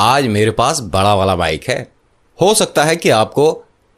आज मेरे पास बड़ा वाला माइक है। हो सकता है कि आपको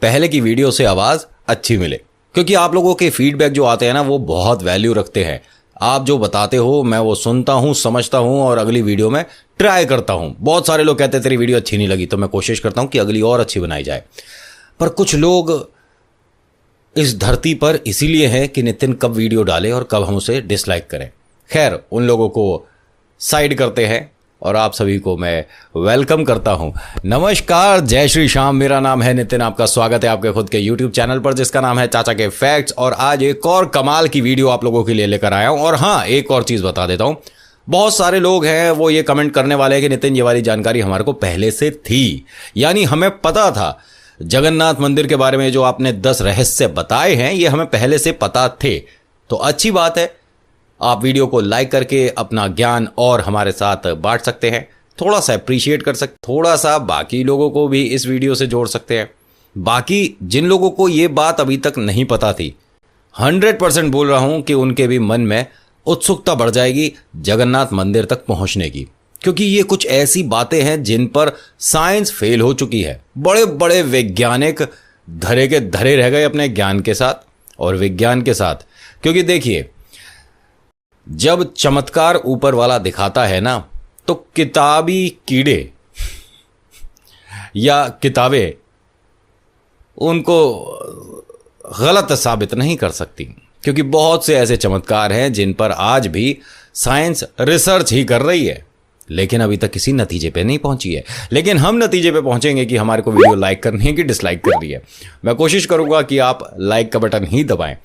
पहले की वीडियो से आवाज़ अच्छी मिले, क्योंकि आप लोगों के फीडबैक जो आते हैं ना वो बहुत वैल्यू रखते हैं। आप जो बताते हो मैं वो सुनता हूँ, समझता हूँ और अगली वीडियो में ट्राई करता हूँ। बहुत सारे लोग कहते हैं तेरी वीडियो अच्छी नहीं लगी, तो मैं कोशिश करता हूँ कि अगली और अच्छी बनाई जाए। पर कुछ लोग इस धरती पर इसीलिए हैं कि नितिन कब वीडियो डाले और कब हम उसे डिसलाइक करें। खैर, उन लोगों को साइड करते हैं और आप सभी को मैं वेलकम करता हूं। नमस्कार, जय श्री श्याम। मेरा नाम है नितिन। आपका स्वागत है आपके खुद के यूट्यूब चैनल पर जिसका नाम है चाचा के फैक्ट्स। और आज एक और कमाल की वीडियो आप लोगों के लिए लेकर आया हूं। और हाँ, एक और चीज़ बता देता हूं, बहुत सारे लोग हैं वो ये कमेंट करने वाले हैं कि नितिन ये वाली जानकारी हमारे को पहले से थी, यानी हमें पता था जगन्नाथ मंदिर के बारे में जो आपने 10 रहस्य बताए हैं ये हमें पहले से पता थे। तो अच्छी बात है, आप वीडियो को लाइक करके अपना ज्ञान और हमारे साथ बांट सकते हैं, थोड़ा सा अप्रिशिएट कर सकते, थोड़ा सा बाकी लोगों को भी इस वीडियो से जोड़ सकते हैं। बाकी जिन लोगों को ये बात अभी तक नहीं पता थी, 100% बोल रहा हूं कि उनके भी मन में उत्सुकता बढ़ जाएगी जगन्नाथ मंदिर तक पहुंचने की, क्योंकि ये कुछ ऐसी बातें हैं जिन पर साइंस फेल हो चुकी है। बड़े बड़े वैज्ञानिक धरे के धरे रह गए अपने ज्ञान के साथ और विज्ञान के साथ। क्योंकि देखिए, जब चमत्कार ऊपर वाला दिखाता है ना, तो किताबी कीड़े या किताबें उनको गलत साबित नहीं कर सकती, क्योंकि बहुत से ऐसे चमत्कार हैं जिन पर आज भी साइंस रिसर्च ही कर रही है, लेकिन अभी तक किसी नतीजे पे नहीं पहुंची है। लेकिन हम नतीजे पे पहुंचेंगे कि हमारे को वीडियो लाइक करनी है कि डिसलाइक करनी है। मैं कोशिश करूंगा कि आप लाइक का बटन ही दबाएं।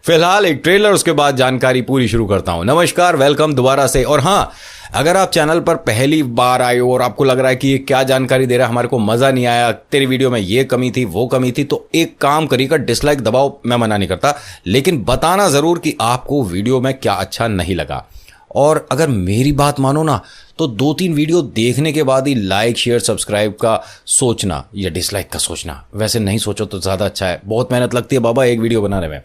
फिलहाल एक ट्रेलर, उसके बाद जानकारी पूरी शुरू करता हूं। नमस्कार, वेलकम दोबारा से। और हाँ, अगर आप चैनल पर पहली बार आए हो और आपको लग रहा है कि ये क्या जानकारी दे रहा है, हमारे को मजा नहीं आया, तेरी वीडियो में ये कमी थी वो कमी थी, तो एक काम करिएगा, डिसलाइक दबाओ। मैं मना नहीं करता, लेकिन बताना जरूर कि आपको वीडियो में क्या अच्छा नहीं लगा। और अगर मेरी बात मानो ना, तो 2-3 वीडियो देखने के बाद ही लाइक शेयर सब्सक्राइब का सोचना या डिसलाइक का सोचना। वैसे नहीं सोचो तो ज़्यादा अच्छा है, बहुत मेहनत लगती है बाबा एक वीडियो बनाने में।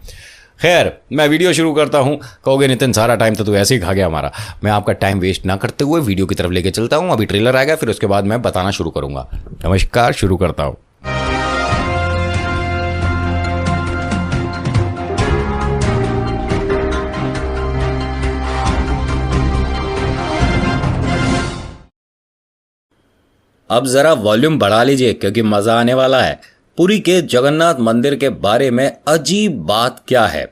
खैर, मैं वीडियो शुरू करता हूं। कहोगे नितिन सारा टाइम तो तू ऐसे ही खा गया हमारा। मैं आपका टाइम वेस्ट ना करते हुए वीडियो की तरफ लेके चलता हूं। अभी ट्रेलर आएगा, फिर उसके बाद मैं बताना शुरू करूंगा। नमस्कार, शुरू करता हूं। अब जरा वॉल्यूम बढ़ा लीजिए क्योंकि मजा आने वाला है। पुरी के जगन्नाथ मंदिर के बारे में अजीब बात क्या है?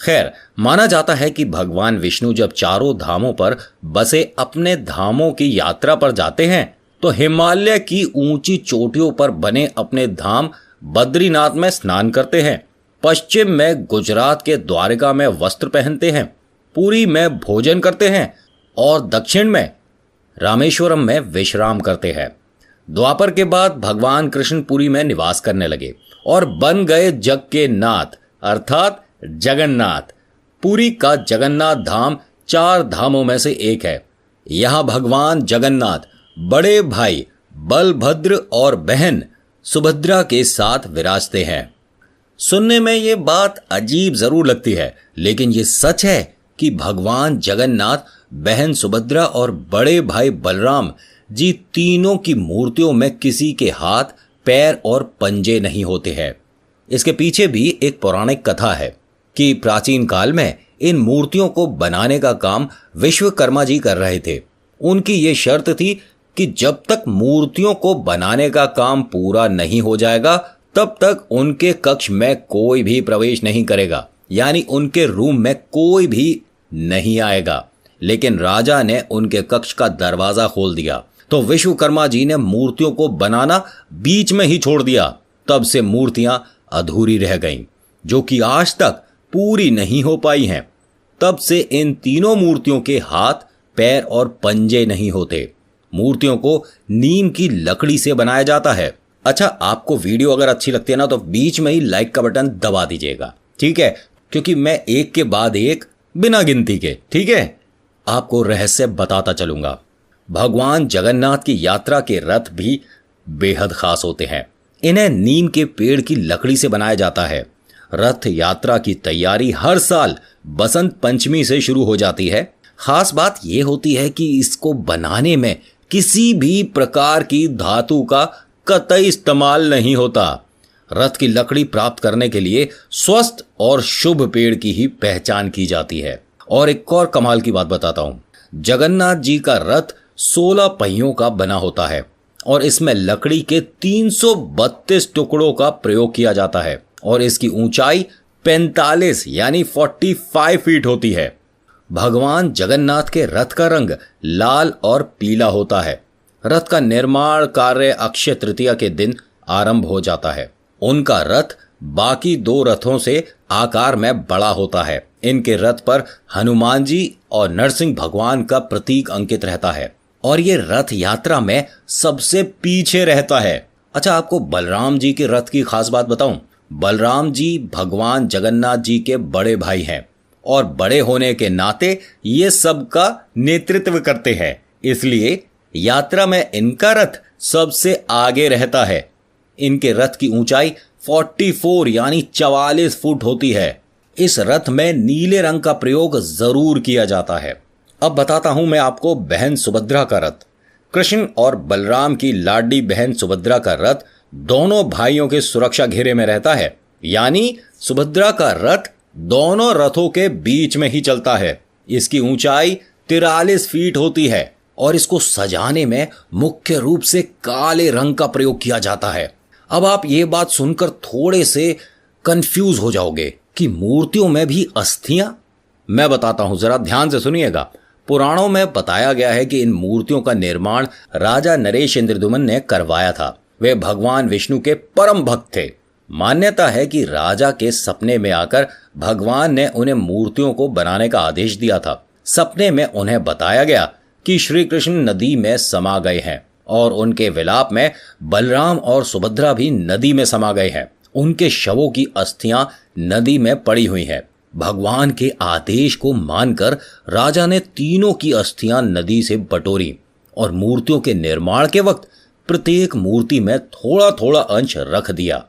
खैर, माना जाता है कि भगवान विष्णु जब चारों धामों पर बसे अपने धामों की यात्रा पर जाते हैं तो हिमालय की ऊंची चोटियों पर बने अपने धाम बद्रीनाथ में स्नान करते हैं, पश्चिम में गुजरात के द्वारका में वस्त्र पहनते हैं, पुरी में भोजन करते हैं और दक्षिण में रामेश्वरम में विश्राम करते हैं। द्वापर के बाद भगवान कृष्ण पुरी में निवास करने लगे और बन गए जग के नाथ अर्थात जगन्नाथ। पुरी का जगन्नाथ धाम 4 धामों में से एक है। यहां भगवान जगन्नाथ बड़े भाई बलभद्र और बहन सुभद्रा के साथ विराजते हैं। सुनने में ये बात अजीब जरूर लगती है, लेकिन ये सच है कि भगवान जगन्नाथ, बहन सुभद्रा और बड़े भाई बलराम जी तीनों की मूर्तियों में किसी के हाथ, पैर और पंजे नहीं होते हैं। इसके पीछे भी एक पौराणिक कथा है कि प्राचीन काल में इन मूर्तियों को बनाने का काम विश्वकर्मा जी कर रहे थे। उनकी ये शर्त थी कि जब तक मूर्तियों को बनाने का काम पूरा नहीं हो जाएगा तब तक उनके कक्ष में कोई भी प्रवेश नहीं करेगा, यानी उनके रूम में कोई भी नहीं आएगा। लेकिन राजा ने उनके कक्ष का दरवाजा खोल दिया तो विश्वकर्मा जी ने मूर्तियों को बनाना बीच में ही छोड़ दिया। तब से मूर्तियां अधूरी रह गईं, जो कि आज तक पूरी नहीं हो पाई हैं। तब से इन तीनों मूर्तियों के हाथ, पैर और पंजे नहीं होते। मूर्तियों को नीम की लकड़ी से बनाया जाता है। अच्छा, आपको वीडियो अगर अच्छी लगती है ना तो बीच में ही लाइक का बटन दबा दीजिएगा, ठीक है? क्योंकि मैं एक के बाद एक बिना गिनती के, ठीक है, आपको रहस्य बताता चलूंगा। भगवान जगन्नाथ की यात्रा के रथ भी बेहद खास होते हैं। इन्हें नीम के पेड़ की लकड़ी से बनाया जाता है। रथ यात्रा की तैयारी हर साल बसंत पंचमी से शुरू हो जाती है। खास बात यह होती है कि इसको बनाने में किसी भी प्रकार की धातु का कतई इस्तेमाल नहीं होता। रथ की लकड़ी प्राप्त करने के लिए स्वस्थ और शुभ पेड़ की ही पहचान की जाती है। और एक और कमाल की बात बताता हूं, जगन्नाथ जी का रथ 16 पहियों का बना होता है और इसमें लकड़ी के 332 टुकड़ों का प्रयोग किया जाता है और इसकी ऊंचाई 45 यानी 45 फीट होती है। भगवान जगन्नाथ के रथ का रंग लाल और पीला होता है। रथ का निर्माण कार्य अक्षय तृतीया के दिन आरंभ हो जाता है। उनका रथ बाकी 2 रथों से आकार में बड़ा होता है। इनके रथ पर हनुमान जी और नरसिंह भगवान का प्रतीक अंकित रहता है और ये रथ यात्रा में सबसे पीछे रहता है। अच्छा, आपको बलराम जी के रथ की खास बात बताऊं। बलराम जी भगवान जगन्नाथ जी के बड़े भाई हैं और बड़े होने के नाते ये सबका नेतृत्व करते हैं, इसलिए यात्रा में इनका रथ सबसे आगे रहता है। इनके रथ की ऊंचाई 44 यानी 44 फुट होती है। इस रथ में नीले रंग का प्रयोग जरूर किया जाता है। अब बताता हूं मैं आपको बहन सुभद्रा का रथ। कृष्ण और बलराम की लाडली बहन सुभद्रा का रथ दोनों भाइयों के सुरक्षा घेरे में रहता है, यानी सुभद्रा का रथ दोनों रथों के बीच में ही चलता है। इसकी ऊंचाई 43 फीट होती है और इसको सजाने में मुख्य रूप से काले रंग का प्रयोग किया जाता है। अब आप ये बात सुनकर थोड़े से कंफ्यूज हो जाओगे कि मूर्तियों में भी अस्थियां। मैं बताता हूं, जरा ध्यान से सुनिएगा। पुराणों में बताया गया है कि इन मूर्तियों का निर्माण राजा नरेश इंद्रद्युम्न ने करवाया था। वे भगवान विष्णु के परम भक्त थे। मान्यता है कि राजा के सपने में आकर भगवान ने उन्हें मूर्तियों को बनाने का आदेश दिया था। सपने में उन्हें बताया गया कि श्री कृष्ण नदी में समा गए हैं और उनके विलाप में बलराम और सुभद्रा भी नदी में समा गए हैं। उनके शवों की अस्थियां नदी में पड़ी हुई हैं। भगवान के आदेश को मानकर राजा ने तीनों की अस्थियां नदी से बटोरी और मूर्तियों के निर्माण के वक्त प्रत्येक मूर्ति में थोड़ा थोड़ा अंश रख दिया।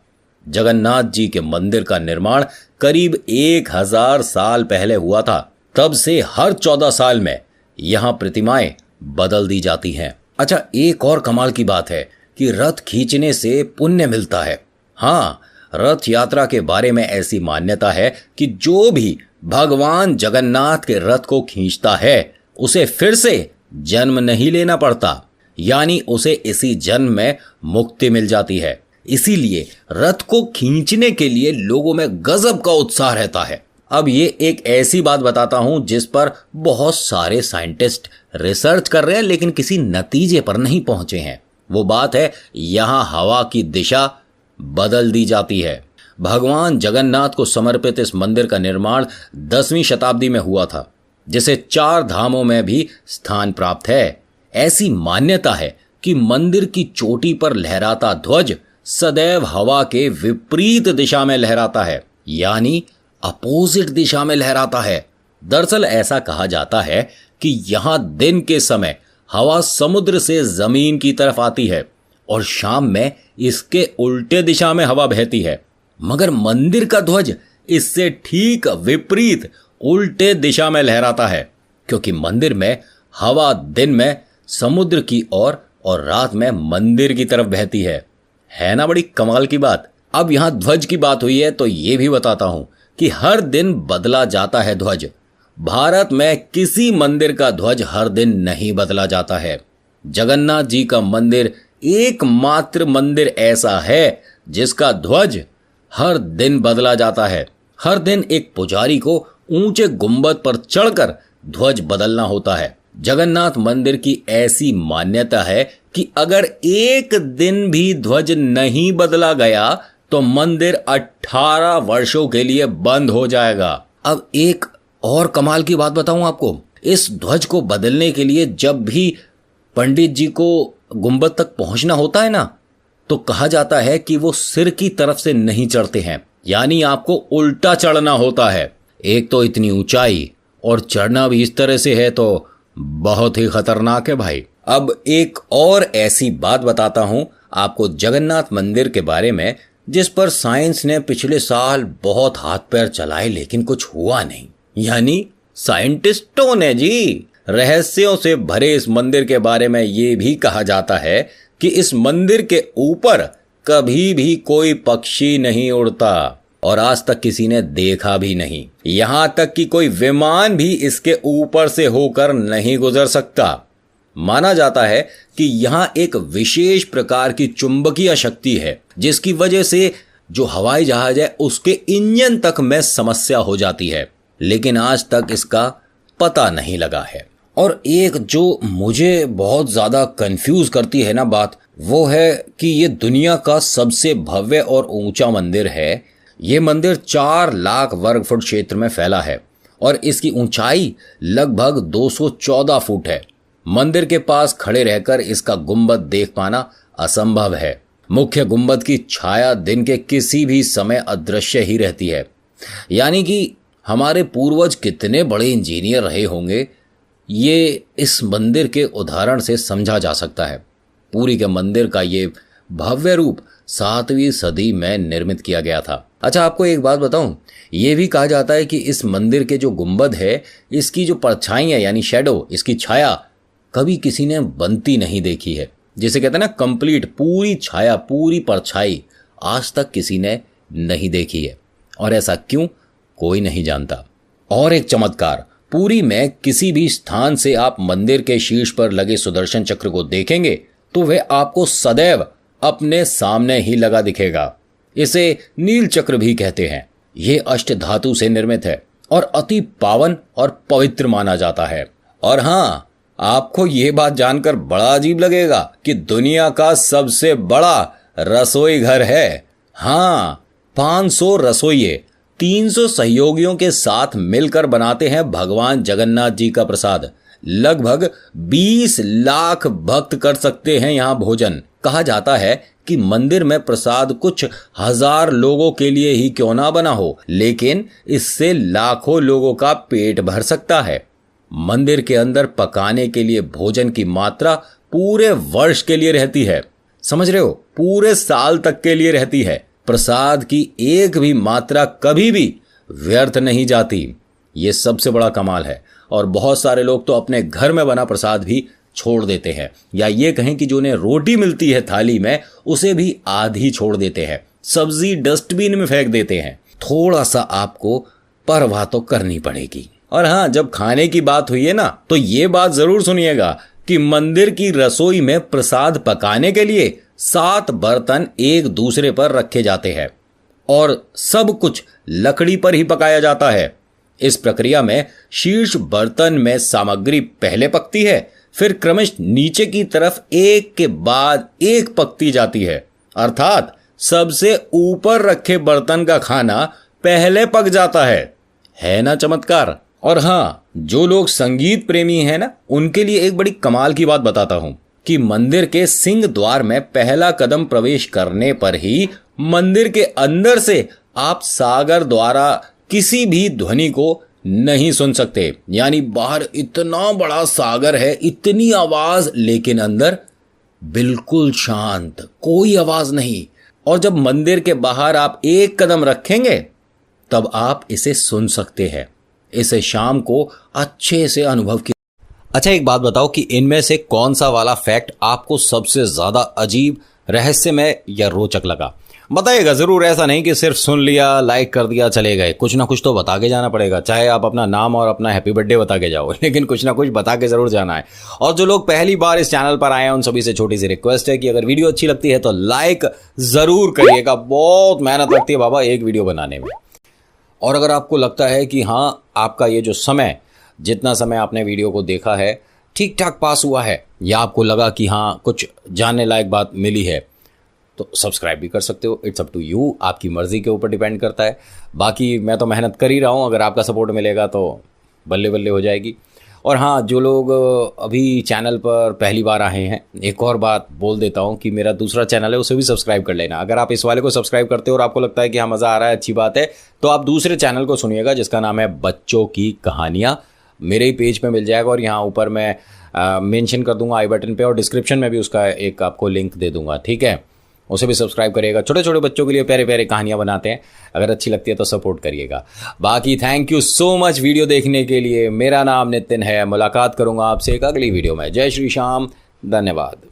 जगन्नाथ जी के मंदिर का निर्माण करीब 1000 साल पहले हुआ था। तब से हर 14 साल में यहां प्रतिमाएं बदल दी जाती हैं। अच्छा, एक और कमाल की बात है कि रथ खींचने से पुण्य मिलता है। हाँ, रथ यात्रा के बारे में ऐसी मान्यता है कि जो भी भगवान जगन्नाथ के रथ को खींचता है उसे फिर से जन्म नहीं लेना पड़ता, यानी उसे इसी जन्म में मुक्ति मिल जाती है। इसीलिए रथ को खींचने के लिए लोगों में गजब का उत्साह रहता है। अब ये एक ऐसी बात बताता हूं जिस पर बहुत सारे साइंटिस्ट रिसर्च कर रहे हैं लेकिन किसी नतीजे पर नहीं पहुंचे हैं। वो बात है, यहां हवा की दिशा बदल दी जाती है। भगवान जगन्नाथ को समर्पित इस मंदिर का निर्माण 10वीं शताब्दी में हुआ था, जिसे 4 धामों में भी स्थान प्राप्त है। ऐसी मान्यता है कि मंदिर की चोटी पर लहराता ध्वज सदैव हवा के विपरीत दिशा में लहराता है, यानी अपोजिट दिशा में लहराता है। दरअसल ऐसा कहा जाता है कि यहां दिन के समय हवा समुद्र से जमीन की तरफ आती है और शाम में इसके उल्टे दिशा में हवा बहती है, मगर मंदिर का ध्वज इससे ठीक विपरीत उल्टे दिशा में लहराता है, क्योंकि मंदिर में हवा दिन में समुद्र की ओर और रात में मंदिर की तरफ बहती है ना बड़ी कमाल की बात। अब यहां ध्वज की बात हुई है तो ये भी बताता हूं कि हर दिन बदला जाता है ध्वज। भारत में किसी मंदिर का ध्वज हर दिन नहीं बदला जाता है। जगन्नाथ जी का मंदिर एकमात्र मंदिर ऐसा है जिसका ध्वज हर दिन बदला जाता है। हर दिन एक पुजारी को ऊंचे गुंबद पर चढ़कर ध्वज बदलना होता है। जगन्नाथ मंदिर की ऐसी मान्यता है कि अगर एक दिन भी ध्वज नहीं बदला गया तो मंदिर 18 वर्षों के लिए बंद हो जाएगा। अब एक और कमाल की बात बताऊं आपको, इस ध्वज को बदलने के लिए जब भी पंडित जी को गुंबद तक पहुंचना होता है ना, तो कहा जाता है कि वो सिर की तरफ से नहीं चढ़ते हैं, यानी आपको उल्टा चढ़ना होता है। एक तो इतनी ऊंचाई और चढ़ना भी इस तरह से है तो बहुत ही खतरनाक है भाई। अब एक और ऐसी बात बताता हूं आपको जगन्नाथ मंदिर के बारे में जिस पर साइंस ने पिछले साल बहुत हाथ पैर चलाए लेकिन कुछ हुआ नहीं, यानी साइंटिस्टों ने जी। रहस्यों से भरे इस मंदिर के बारे में ये भी कहा जाता है कि इस मंदिर के ऊपर कभी भी कोई पक्षी नहीं उड़ता और आज तक किसी ने देखा भी नहीं। यहां तक कि कोई विमान भी इसके ऊपर से होकर नहीं गुजर सकता। माना जाता है कि यहां एक विशेष प्रकार की चुंबकीय शक्ति है जिसकी वजह से जो हवाई जहाज है उसके इंजन तक में समस्या हो जाती है, लेकिन आज तक इसका पता नहीं लगा है। और एक जो मुझे बहुत ज्यादा कंफ्यूज करती है ना बात, वो है कि ये दुनिया का सबसे भव्य और ऊंचा मंदिर है। ये मंदिर 4 लाख वर्ग फुट क्षेत्र में फैला है और इसकी ऊंचाई लगभग 214 फुट है। मंदिर के पास खड़े रहकर इसका गुंबद देख पाना असंभव है। मुख्य गुंबद की छाया दिन के किसी भी समय अदृश्य ही रहती है। यानी कि हमारे पूर्वज कितने बड़े इंजीनियर रहे होंगे, ये इस मंदिर के उदाहरण से समझा जा सकता है। पुरी के मंदिर का ये भव्य रूप 7वीं सदी में निर्मित किया गया था। अच्छा, आपको एक बात बताऊं, ये भी कहा जाता है कि इस मंदिर के जो गुंबद है, इसकी जो परछाई है यानी शैडो, इसकी छाया कभी किसी ने बनती नहीं देखी है। जिसे कहते हैं ना कंप्लीट, पूरी छाया, पूरी परछाई आज तक किसी ने नहीं देखी है। और ऐसा क्यों, कोई नहीं जानता। और एक चमत्कार, पुरी में किसी भी स्थान से आप मंदिर के शीर्ष पर लगे सुदर्शन चक्र को देखेंगे तो वह आपको सदैव अपने सामने ही लगा दिखेगा। इसे नील चक्र भी कहते हैं। ये अष्ट धातु से निर्मित है और अति पावन और पवित्र माना जाता है। और हाँ, आपको ये बात जानकर बड़ा अजीब लगेगा कि दुनिया का सबसे बड़ा रसोई घर है। हाँ, 500 रसोइये 300 सहयोगियों के साथ मिलकर बनाते हैं भगवान जगन्नाथ जी का प्रसाद। लगभग 20 लाख भक्त कर सकते हैं यहाँ भोजन। कहा जाता है कि मंदिर में प्रसाद कुछ हजार लोगों के लिए ही क्यों ना बना हो, लेकिन इससे लाखों लोगों का पेट भर सकता है। मंदिर के अंदर पकाने के लिए भोजन की मात्रा पूरे वर्ष के लिए रहती है। समझ रहे हो, पूरे साल तक के लिए रहती है। प्रसाद की एक भी मात्रा कभी भी व्यर्थ नहीं जाती। ये सबसे बड़ा कमाल है। और बहुत सारे लोग तो अपने घर में बना प्रसाद भी छोड़ देते हैं, या ये कहें कि जो उन्हें रोटी मिलती है थाली में उसे भी आधी छोड़ देते हैं, सब्जी डस्टबिन में फेंक देते हैं। थोड़ा सा आपको परवाह तो करनी पड़ेगी। और हाँ, जब खाने की बात हुई है ना, तो ये बात जरूर सुनिएगा कि मंदिर की रसोई में प्रसाद पकाने के लिए 7 बर्तन एक दूसरे पर रखे जाते हैं और सब कुछ लकड़ी पर ही पकाया जाता है। इस प्रक्रिया में शीर्ष बर्तन में सामग्री पहले पकती है, फिर क्रमश नीचे की तरफ एक के बाद एक पकती जाती है। अर्थात सबसे ऊपर रखे बर्तन का खाना पहले पक जाता है ना चमत्कार। और हाँ, जो लोग संगीत प्रेमी हैं ना, उनके लिए एक बड़ी कमाल की बात बताता हूं कि मंदिर के सिंह द्वार में पहला कदम प्रवेश करने पर ही मंदिर के अंदर से आप सागर द्वारा किसी भी ध्वनि को नहीं सुन सकते। यानी बाहर इतना बड़ा सागर है, इतनी आवाज, लेकिन अंदर बिल्कुल शांत, कोई आवाज नहीं। और जब मंदिर के बाहर आप एक कदम रखेंगे तब आप इसे सुन सकते हैं। इसे शाम को अच्छे से अनुभव किया। अच्छा, एक बात बताओ कि इनमें से कौन सा वाला फैक्ट आपको सबसे ज्यादा अजीब, रहस्यमय या रोचक लगा? बताइएगा जरूर। ऐसा नहीं कि सिर्फ सुन लिया, लाइक कर दिया, चले गए। कुछ ना कुछ तो बता के जाना पड़ेगा। चाहे आप अपना नाम और अपना हैप्पी बर्थडे बता के जाओ, लेकिन कुछ ना कुछ बता के जरूर जाना है। और जो लोग पहली बार इस चैनल पर आए हैं उन सभी से छोटी सी रिक्वेस्ट है कि अगर वीडियो अच्छी लगती है तो लाइक जरूर करिएगा। बहुत मेहनत लगती है बाबा एक वीडियो बनाने में। और अगर आपको लगता है कि हाँ, आपका ये जो समय, जितना समय आपने वीडियो को देखा है, ठीक ठाक पास हुआ है, या आपको लगा कि हाँ कुछ जानने लायक बात मिली है, तो सब्सक्राइब भी कर सकते हो। इट्स अप टू यू, आपकी मर्जी के ऊपर डिपेंड करता है। बाकी मैं तो मेहनत कर ही रहा हूँ, अगर आपका सपोर्ट मिलेगा तो बल्ले बल्ले हो जाएगी। और हाँ, जो लोग अभी चैनल पर पहली बार आए हैं, एक और बात बोल देता हूँ कि मेरा दूसरा चैनल है, उसे भी सब्सक्राइब कर लेना। अगर आप इस वाले को सब्सक्राइब करते हो और आपको लगता है कि हाँ मज़ा आ रहा है, अच्छी बात है, तो आप दूसरे चैनल को सुनिएगा जिसका नाम है बच्चों की कहानियाँ। मेरे ही पेज पे मिल जाएगा और यहाँ ऊपर मैं मेंशन कर दूंगा आई बटन पे, और डिस्क्रिप्शन में भी उसका एक आपको लिंक दे दूंगा, ठीक है। उसे भी सब्सक्राइब करिएगा। छोटे छोटे बच्चों के लिए प्यारे प्यारे कहानियां बनाते हैं, अगर अच्छी लगती है तो सपोर्ट करिएगा। बाकी thank you so much video देखने के लिए। मेरा नाम नितिन है, मुलाकात करूंगा आपसे एक अगली वीडियो में। जय श्री श्याम, धन्यवाद।